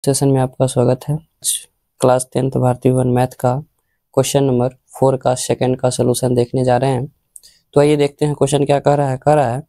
Session में आपका स्वागत है। क्लास 10th भारतीय वन मैथ का क्वेश्चन नंबर 4 का सेकंड का सलूशन देखने जा रहे हैं। तो आइए देखते हैं क्वेश्चन क्या कह रहा है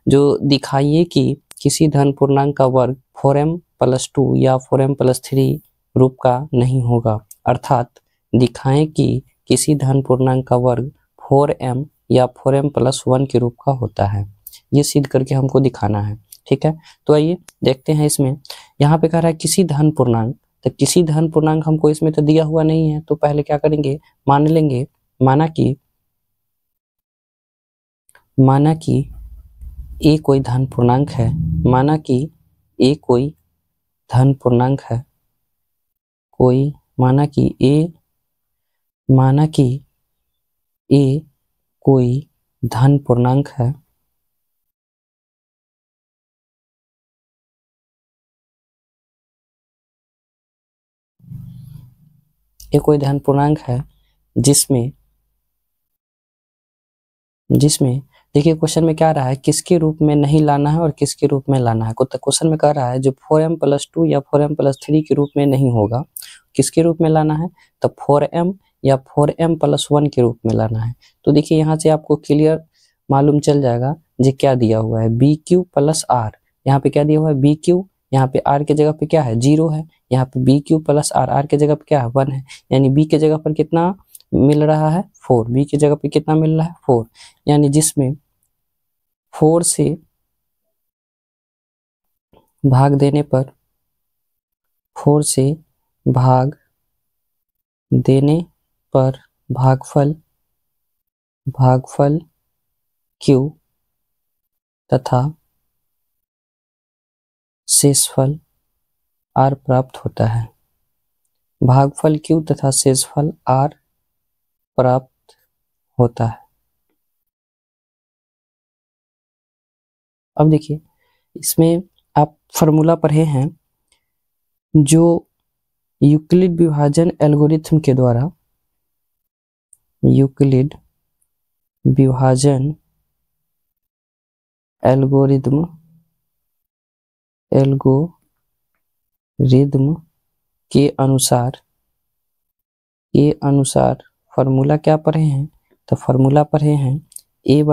जो दिखाइए कि किसी धन पूर्णांक का वर्ग 4m+2 या 4m+3 रूप का नहीं होगा। अर्थात दिखाएं कि किसी धन पूर्णांक का वर्ग 4m या 4m+1 के रूप का होता है। ये सिद्ध करके हमको दिखाना है। ठीक है, तो आइए देखते हैं। इसमें यहाँ पे कह रहा है किसी धन पूर्णांक, तो किसी धन पूर्णांक हमको इसमें तो दिया हुआ नहीं है, तो पहले क्या करेंगे, मान लेंगे, माना कि ए कोई धन पूर्णांक है, माना कि ए कोई धन पूर्णांक है, माना कि ए कोई धन पूर्णांक है, ये कोई धन पूर्णांक है जिसमें देखिए क्वेश्चन में क्या रहा है, किसके रूप में नहीं लाना है और किसके रूप में लाना है। तो क्वेश्चन में कह रहा है जो 4m+2 या 4m+3 के रूप में नहीं होगा, किसके रूप में लाना है, तो 4m या 4m+1 के रूप में लाना है। तो देखिए यहाँ से आपको क्लियर मालूम चल जाएगा जो क्या दिया हुआ है, BQ + R। यहाँ पे क्या दिया हुआ है, BQ, यहाँ पे R के जगह पे क्या है, 0 है, यहाँ पे BQ + R के जगह पे क्या है, 1 है, यानी B के जगह पर कितना मिल रहा है, 4। B की जगह पे कितना मिल रहा है, 4, यानी जिसमें 4 से भाग देने पर, 4 से भाग देने पर भागफल Q तथा शेषफल R प्राप्त होता है। भागफल Q तथा शेषफल R प्राप्त होता है। अब देखिए इसमें आप फॉर्मूला पढ़े हैं जो यूक्लिड विभाजन एल्गोरिथम के द्वारा, यूक्लिड विभाजन एल्गोरिथम के अनुसार फॉर्मूला क्या पढ़े हैं, तो फॉर्मूला पढ़े हैं A =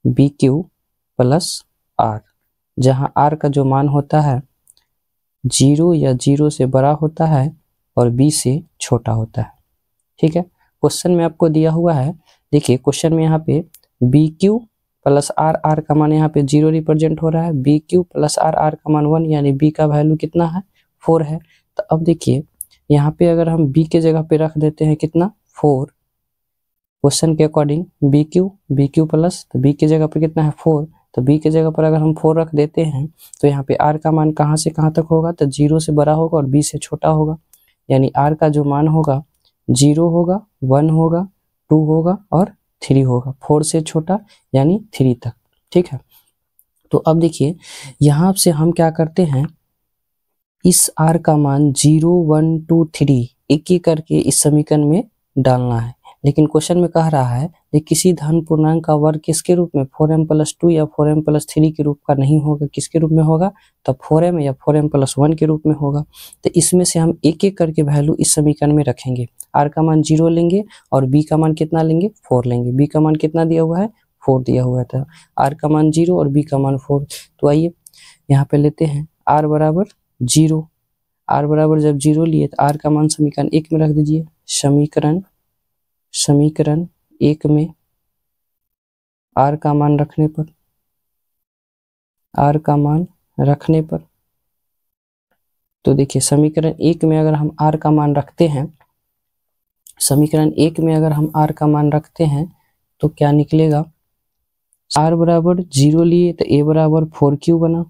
BQ + R, जहां R का जो मान होता है 0 या 0 से बड़ा होता है और B से छोटा होता है। ठीक है, क्वेश्चन में आपको दिया हुआ है, देखिए क्वेश्चन में यहाँ पे BQ + R का मान यहाँ पे 0 रिप्रेजेंट हो रहा है, BQ + R का मान 1, यानी B का वैल्यू कितना है, 4 है। तो अब देखिए यहाँ पे अगर हम B के जगह पे रख देते हैं कितना, 4, क्वेश्चन के अकॉर्डिंग BQ प्लस, तो B की जगह पे कितना है, 4, तो B की जगह पर अगर हम 4 रख देते हैं तो यहाँ पे R का मान कहाँ से कहाँ तक होगा, तो 0 से बड़ा होगा और B से छोटा होगा, यानी R का जो मान होगा 0 होगा, 1 होगा, 2 होगा और 3 होगा, 4 से छोटा यानी 3 तक। ठीक है, तो अब देखिए यहाँ से हम क्या करते हैं, इस R का मान 0, 1, 2, 3 एक एक करके इस समीकरण में डालना है। लेकिन क्वेश्चन में कह रहा है कि किसी धन पूर्णांक का वर्ग किसके रूप में, 4m+2 या 4m+3 के रूप का नहीं होगा, किसके रूप में होगा, तो 4m या 4m+1 के रूप में होगा। तो इसमें से हम एक एक करके वैल्यू इस समीकरण में रखेंगे। R का मान 0 लेंगे और B का मान कितना लेंगे, 4 लेंगे। B का मान कितना दिया हुआ है, 4 दिया हुआ था, R का मान 0 और B का मान 4। तो आइए यहाँ पे लेते हैं R = 0, R बराबर जब 0 लिए तो R का मान समीकरण 1 में रख दीजिए। समीकरण 1 में R का मान रखने पर तो देखिए समीकरण 1 में अगर हम R का मान रखते हैं, समीकरण 1 में अगर हम R का मान रखते हैं तो क्या निकलेगा, R = 0 लिए तो A = 4Q बना,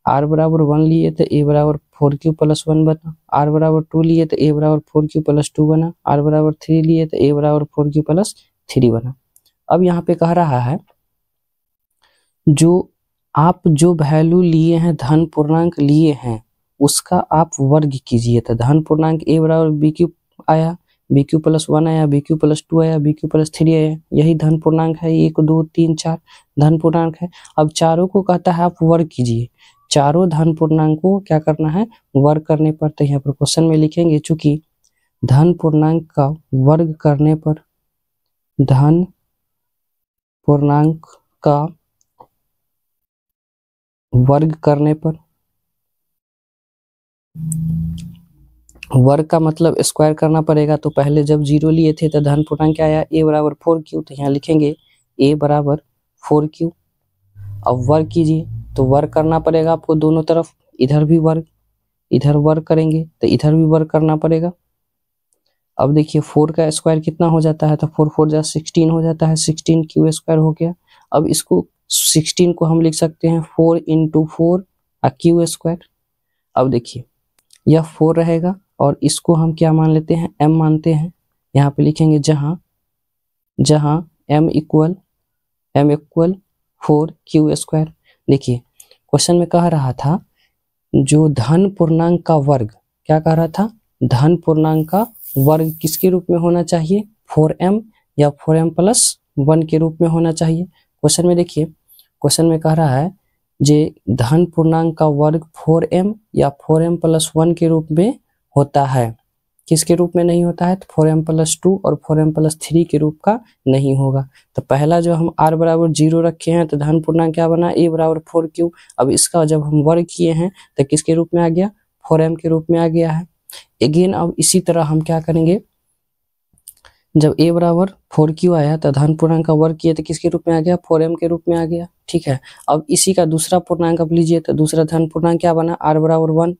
R = 1 लिए तो A = 4Q + 1 बना, R = 2 लिए तो A = 4Q + 2 बना, R = 3 लिए तो A = 4Q + 3 बना। अब यहाँ पे कह रहा है जो वैल्यू लिए हैं, धन पूर्णांक लिए हैं, उसका आप वर्ग कीजिए। तो धन पूर्णांक A = BQ आया, BQ + 1 आया, BQ + 2 आया, BQ + 3 आया, यही धन पूर्णांक है। 1, 2, 3, 4 धन पूर्णांक है। अब चारों को कहता है आप वर्ग कीजिए, चारों धन पूर्णांक को क्या करना है, वर्ग करने पर। तो यहाँ पर क्वेश्चन में लिखेंगे चूंकि धन पूर्णांक का वर्ग करने पर, धन पूर्णांक का वर्ग करने पर, वर्ग का मतलब स्क्वायर करना पड़ेगा। तो पहले जब 0 लिए थे तो धन पूर्णांक क्या आया, a बराबर 4q। तो यहाँ लिखेंगे a बराबर 4q। अब वर्ग कीजिए तो वर्ग करना पड़ेगा आपको दोनों तरफ, इधर भी वर्ग, इधर वर्ग करेंगे तो इधर भी वर्ग करना पड़ेगा। अब देखिए 4 का स्क्वायर कितना हो जाता है, तो 4 4 जा 16 हो जाता है, 16q स्क्वायर हो गया। अब इसको 16 को हम लिख सकते हैं 4 × 4 q स्क्वायर। अब देखिए यह 4 रहेगा और इसको हम क्या मान लेते हैं, m मानते हैं। यहाँ पे लिखेंगे जहां m इक्वल 4q स्क्वायर। देखिए क्वेश्चन में कह रहा था जो धन पूर्णांक का वर्ग, क्या कह रहा था, धन पूर्णांक का वर्ग किसके रूप में होना चाहिए, 4m या 4m + 1 के रूप में होना चाहिए। क्वेश्चन में देखिए, क्वेश्चन में कह रहा है जे धन पूर्णांक का वर्ग 4m या 4m + 1 के रूप में होता है। किसके रूप में नहीं होता है, तो 4m + 2 और 4m + 3 के रूप का नहीं होगा। तो पहला जो हम r बराबर 0 रखे हैं तो धन पूर्णांक क्या बना, a बराबर 4q। अब इसका जब हम वर्ग किए हैं तो किसके रूप में आ गया, 4m के रूप में आ गया है। अगेन अब इसी तरह हम क्या करेंगे, जब a बराबर 4q आया तो धन पूर्णांक का वर्ग किए तो किसके रूप में आ गया, 4m के रूप में आ गया। ठीक है, अब इसी का दूसरा पूर्णांक अब लीजिए तो दूसरा धन पूर्णांक क्या बना, r बराबर 1।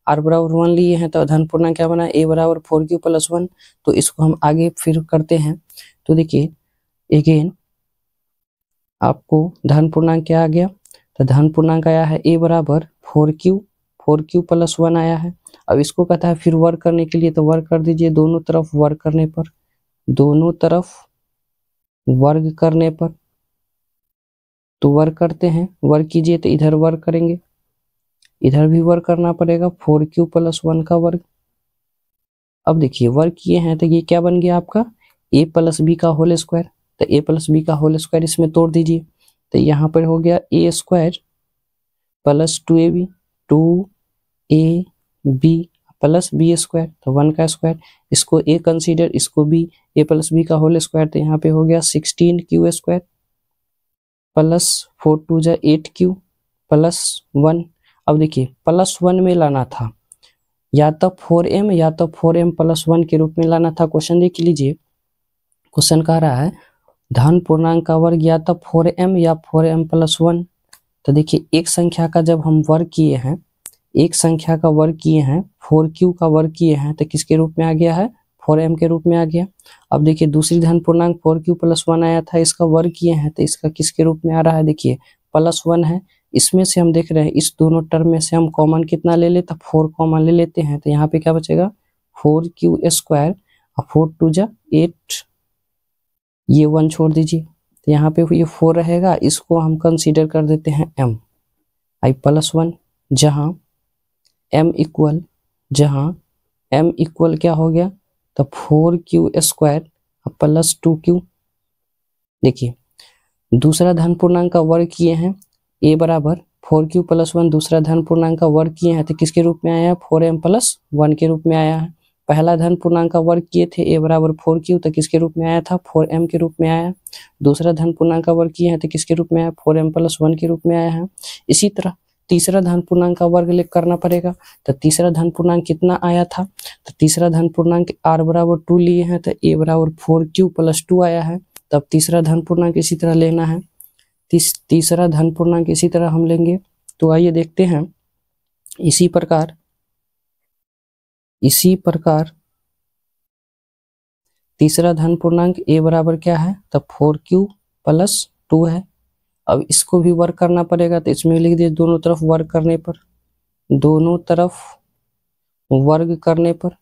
r बराबर 1 लिए हैं तो धन पूर्णांक क्या बना, a बराबर 4q + 1। तो इसको हम आगे फिर करते हैं। तो देखिए अगेन आपको धन पूर्णांक क्या आ गया, तो धन पूर्णांक आया है a बराबर 4q + 1 आया है। अब इसको कहता है फिर वर्ग करने के लिए, तो वर्ग कर दीजिए दोनों तरफ, वर्ग करने पर, दोनों तरफ वर्ग करने पर, तो वर्ग करते हैं, वर्ग कीजिए तो इधर वर्ग करेंगे, इधर भी वर्ग करना पड़ेगा, 4q + 1 का वर्ग। अब देखिए वर्ग किए हैं तो ये क्या बन गया आपका, a + b का होल स्क्वायर। तो a + b का होल स्क्वायर इसमें तोड़ दीजिए तो यहाँ पर हो गया a² + 2ab, 2ab + b², तो 1 का स्क्वायर, इसको a कंसीडर, इसको b, a + b का होल स्क्वायर। तो यहाँ पे हो गया 16q² + 4 2 जा 8q + 1। अब देखिए +1 में लाना था, या तो 4m या तो 4m + 1 के रूप में लाना था। क्वेश्चन देख लीजिए, क्वेश्चन कह रहा है धन पूर्णांक का वर्ग या तो 4m या 4m + 1। तो देखिए एक संख्या का जब हम वर्ग किए हैं, एक संख्या का वर्ग किए हैं, 4q का वर्ग किए हैं तो किसके रूप में आ गया है, 4m के रूप में आ गया। अब देखिए दूसरी धन पूर्णांक 4q + 1 आया था, इसका वर्ग किए हैं तो इसका किसके रूप में आ रहा है, देखिए +1 है। इसमें से हम देख रहे हैं इस दोनों टर्म में से हम कॉमन कितना ले लेते, 4 कॉमन ले लेते हैं। तो यहाँ पे क्या बचेगा, 4q² और 4 2 जा 8, ये 1 छोड़ दीजिए तो यहाँ पे ये 4 रहेगा। इसको हम कंसीडर कर देते हैं m i +1, जहाँ m इक्वल क्या हो गया, तो 4q² + 2q। देखिए दूसरा धन पूर्णांक का वर्ग किए हैं, a बराबर 4q + 1, दूसरा धन पूर्णांक का वर्ग किए हैं तो किसके रूप में आया है, 4m + 1 के रूप में आया है। पहला धन पूर्णांक का वर्ग किए थे a बराबर 4q, तो किसके रूप में आया था, 4m के रूप में आया। दूसरा धन पूर्णांक का वर्ग किए हैं तो किसके रूप में आया, 4m + 1 के रूप में आया है। इसी तरह तीसरा धन पूर्णांक का वर्ग लेकर करना पड़ेगा। तो तीसरा धन पूर्णांक कितना आया था, तो तीसरा धन पूर्णांक r बराबर 2 लिए हैं तो a बराबर 4q + 2 आया है। तब तीसरा धन पूर्णांक इसी तरह लेना है, तीसरा धन पूर्णांक इसी तरह हम लेंगे। तो आइए देखते हैं, इसी प्रकार तीसरा धन पूर्णांक a बराबर क्या है, तब 4q + 2 है। अब इसको भी वर्ग करना पड़ेगा तो इसमें लिख दिए दोनों तरफ वर्ग करने पर, दोनों तरफ वर्ग करने पर,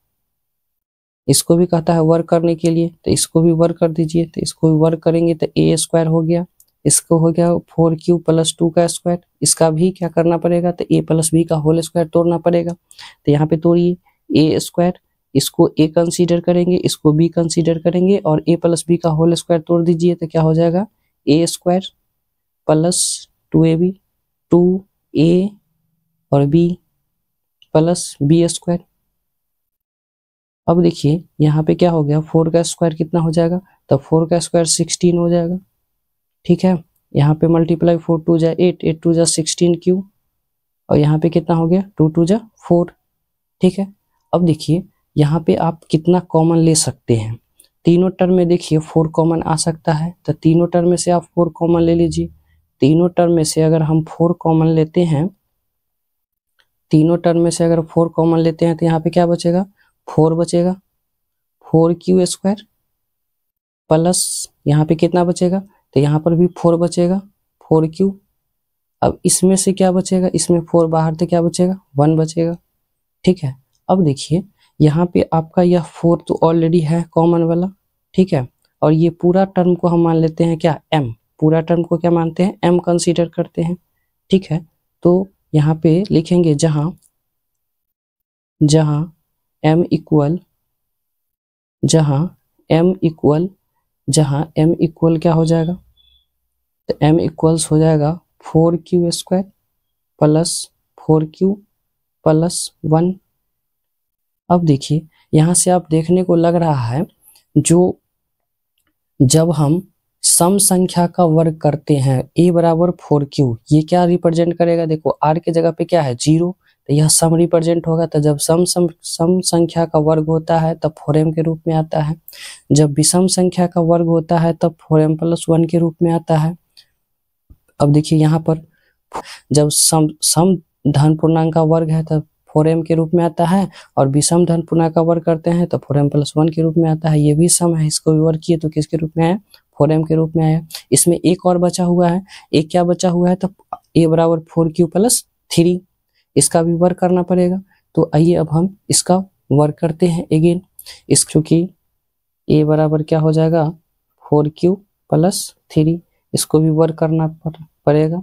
इसको भी कहता है वर्ग करने के लिए तो इसको भी वर्ग कर दीजिए। तो इसको भी वर्ग करेंगे तो a² हो गया, इसको हो गया 4q + 2 का स्क्वायर। इसका भी क्या करना पड़ेगा, तो a + b का होल स्क्वायर तोड़ना पड़ेगा। तो यहाँ पे तोड़िए, a², इसको a कंसीडर करेंगे, इसको b कंसीडर करेंगे और a + b का होल स्क्वायर तोड़ दीजिए तो क्या हो जाएगा, a² + 2ab, 2ab और b प्लस बी स्क्वायर। अब देखिए यहाँ पे क्या हो गया, 4 का स्क्वायर कितना हो जाएगा, तो 4 का स्क्वायर 16 हो जाएगा। ठीक है, यहाँ पे मल्टीप्लाई 4 2 जा 8, 8 2 जा 16 क्यू, और यहाँ पे कितना हो गया 2 2 जा 4। ठीक है, अब देखिए यहाँ पे आप कितना कॉमन ले सकते हैं, तीनों टर्म में देखिए 4 कॉमन आ सकता है, तो तीनों टर्म में से आप 4 कॉमन ले लीजिए। तीनों टर्म में से अगर हम 4 कॉमन लेते हैं, तीनों टर्म में से अगर 4 कॉमन लेते हैं तो यहाँ पे क्या बचेगा, 4 बचेगा, 4 क्यू स्क्वायर प्लस यहाँ पे कितना बचेगा, तो यहाँ पर भी 4 बचेगा, 4 क्यू। अब इसमें से क्या बचेगा, इसमें 4 बाहर तो क्या बचेगा, 1 बचेगा। ठीक है, अब देखिए यहाँ पे आपका यह 4 तो ऑलरेडी है कॉमन वाला। ठीक है, और ये पूरा टर्म को हम मान लेते हैं क्या, m, पूरा टर्म को क्या मानते हैं, m कंसीडर करते हैं। ठीक है, तो यहाँ पे लिखेंगे जहां m इक्वल क्या हो जाएगा, तो m इक्वल्स हो जाएगा 4 Q square plus 4 Q plus 1। अब देखिए यहाँ से आप देखने को लग रहा है, जो जब हम सम संख्या का वर्ग करते हैं a बराबर 4q, ये क्या रिप्रेजेंट करेगा, देखो r के जगह पे क्या है 0, तो यह सम रिप्रेजेंट होगा। तो जब सम संख्या का वर्ग होता है तब 4m के रूप में आता है, जब विषम संख्या का वर्ग होता है तब 4m प्लस 1 के रूप में आता है। अब देखिए यहाँ पर जब सम धन पूर्णांक का वर्ग है तब 4m के रूप में आता है, और विषम धन पूर्णांक का वर्ग करते हैं तो 4m प्लस 1 के रूप में आता है। ये भी सम है, इसको भी वर्ग किए तो किसके रूप में आया, 4m के रूप में आया। इसमें एक और बचा हुआ है, एक क्या बचा हुआ है, तो a बराबर 4q प्लस 3, इसका भी वर्ग करना पड़ेगा। तो आइए अब हम इसका वर्ग करते हैं अगेन, इस चूंकि a बराबर क्या हो जाएगा 4q प्लस 3, इसको भी वर्ग करना पड़ेगा।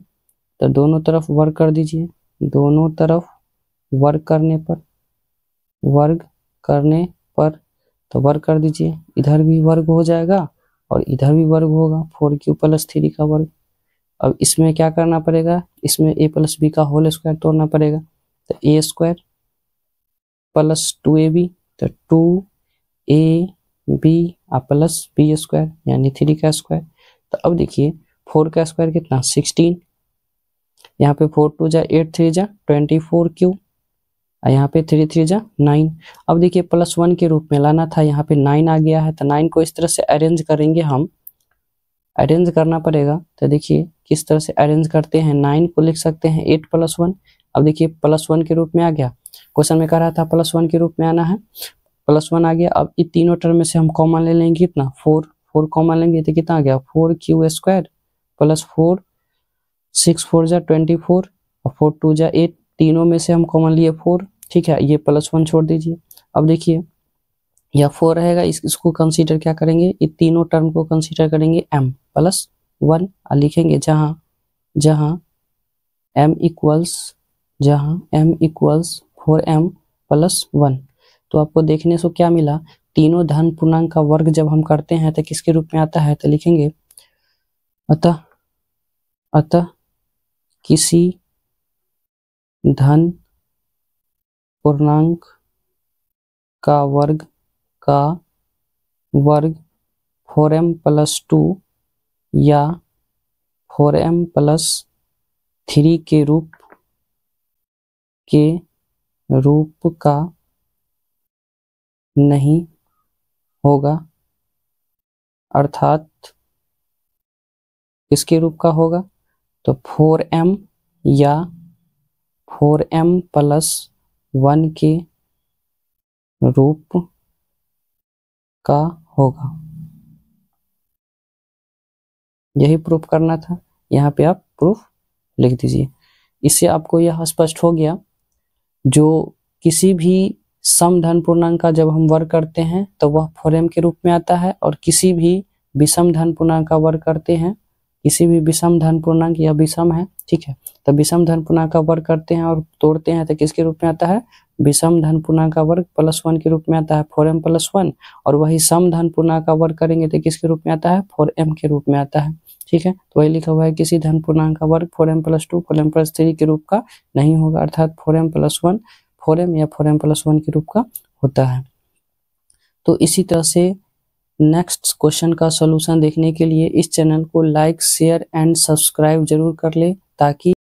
तो दोनों तरफ वर्ग कर दीजिए, दोनों तरफ वर्ग करने पर तो वर्ग कर दीजिए, इधर भी वर्ग हो जाएगा और इधर भी वर्ग होगा, 4q प्लस 3 का वर्ग। अब इसमें क्या करना पड़ेगा, इसमें a प्लस बी का होल स्क्वायर तोड़ना पड़ेगा, तो a स्क्वायर प्लस 2ab, तो 2ab प्लस बी स्क्वायर यानी 3 का स्क्वायर। तो अब देखिए 4 का स्क्वायर कितना 16, यहाँ पे 4 2 जा 8 3 जा 24 क्यू, यहाँ पे 3 3 जा 9। अब देखिए प्लस 1 के रूप में लाना था, यहाँ पे 9 आ गया है, तो 9 को इस तरह से अरेंज करेंगे, हम अरेंज करना पड़ेगा। तो देखिए किस तरह से अरेंज करते हैं, 9 को लिख सकते हैं 8 प्लस 1। अब देखिए प्लस 1 के रूप में आ गया, क्वेश्चन में कह रहा था प्लस 1 के रूप में आना है, प्लस 1 आ गया। अब इन तीनों टर्म में से हम कॉमन ले लेंगे, कितना 4 कॉमन लेंगे तो कितना आ गया 4q स्क्वायर प्लस 4 6 4 जा 24 और 4 2 जा 8, तीनों में से हम कॉमन लिए 4। ठीक है, ये प्लस 1 छोड़ दीजिए। अब देखिए यह 4 रहेगा, इसको कंसीडर क्या करेंगे, ये तीनों टर्म को कंसीडर करेंगे m प्लस 1, लिखेंगे जहां m इक्वल्स 4m प्लस 1। तो आपको देखने से क्या मिला, तीनों धन पूर्णांक का वर्ग जब हम करते हैं तो किसके रूप में आता है, तो लिखेंगे अतः किसी धन पूर्णांक का वर्ग 4m प्लस 2 या 4m प्लस 3 के रूप का नहीं होगा, अर्थात किसके रूप का होगा, तो 4m या 4m प्लस 1 के रूप का होगा। यही प्रूफ करना था, यहाँ पे आप प्रूफ लिख दीजिए। इससे आपको यह स्पष्ट हो गया, जो किसी भी सम धन पूर्णांक का जब हम वर्ग करते हैं तो वह 4m के रूप में आता है, और किसी भी विषम धन पूर्णांक का वर्ग करते हैं, किसी भी विषम धन पूर्णांक या विषम है, ठीक है, तो विषम धन पूर्णांक का वर्ग करते हैं और तोड़ते हैं तो किसके रूप में आता है, विषम धन पूर्णांक का वर्ग प्लस 1 के रूप में आता है 4m प्लस 1, और वही सम धन पूर्णांक का वर्ग करेंगे तो किसके रूप में आता है, 4m के रूप में आता है। ठीक है, तो वही लिखा हुआ है किसी धन पूर्णांक का वर्ग 4m प्लस 2 4m प्लस 3 के रूप का नहीं होगा, अर्थात 4m प्लस 1 4m या 4m प्लस 1 के रूप का होता है। तो इसी तरह से नेक्स्ट क्वेश्चन का सॉल्यूशन देखने के लिए इस चैनल को लाइक शेयर एंड सब्सक्राइब जरूर कर ले, ताकि